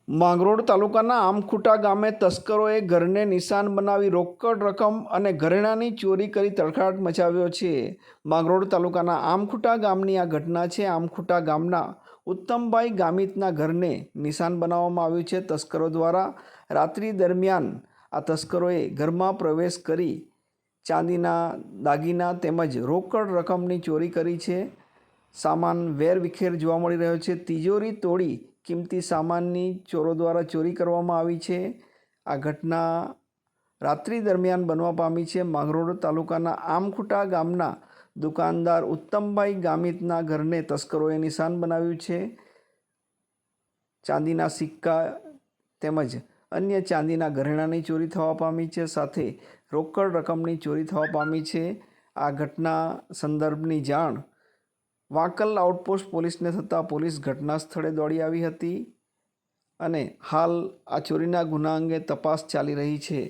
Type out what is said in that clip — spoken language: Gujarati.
માંગરોળ તાલુકાના આમખુટા ગામે તસ્કરોએ ઘરને નિશાન બનાવી રોકડ રકમ અને ઘરેણાંની ચોરી કરી તડખાટ મચાવ્યો છે. માંગરોળ તાલુકાના આમખુટા ગામની આ ઘટના છે. આમખુટા ગામના ઉત્તમભાઈ ગામિતના ઘરને નિશાન બનાવવામાં આવ્યું છે તસ્કરો દ્વારા. રાત્રિ દરમિયાન આ તસ્કરોએ ઘરમાં પ્રવેશ કરી ચાંદીના દાગીના તેમજ રોકડ રકમની ચોરી કરી છે. સામાન વેરવિખેર જોવા મળી રહ્યો છે. તિજોરી તોડી કિંમતી સામાનની ચોરો દ્વારા ચોરી કરવામાં આવી છે. આ ઘટના રાત્રિ દરમિયાન બનવા પામી છે. માંગરોળ તાલુકાના આમખુટા ગામના દુકાનદાર ઉત્તમભાઈ ગામિતના ઘરને તસ્કરોએ નિશાન બનાવ્યું છે. ચાંદીના સિક્કા તેમજ અન્ય ચાંદીના ઘરેણાંની ચોરી થવા પામી છે, સાથે રોકડ રકમની ચોરી થવા પામી છે. આ ઘટના સંદર્ભની જાણ વાંકલ આઉટપોસ્ટ પોલીસને થતાં પોલીસ ઘટના સ્થળે દોડી આવી હતી અને હાલ આ ચોરીના ગુના અંગે તપાસ ચાલી રહી છે.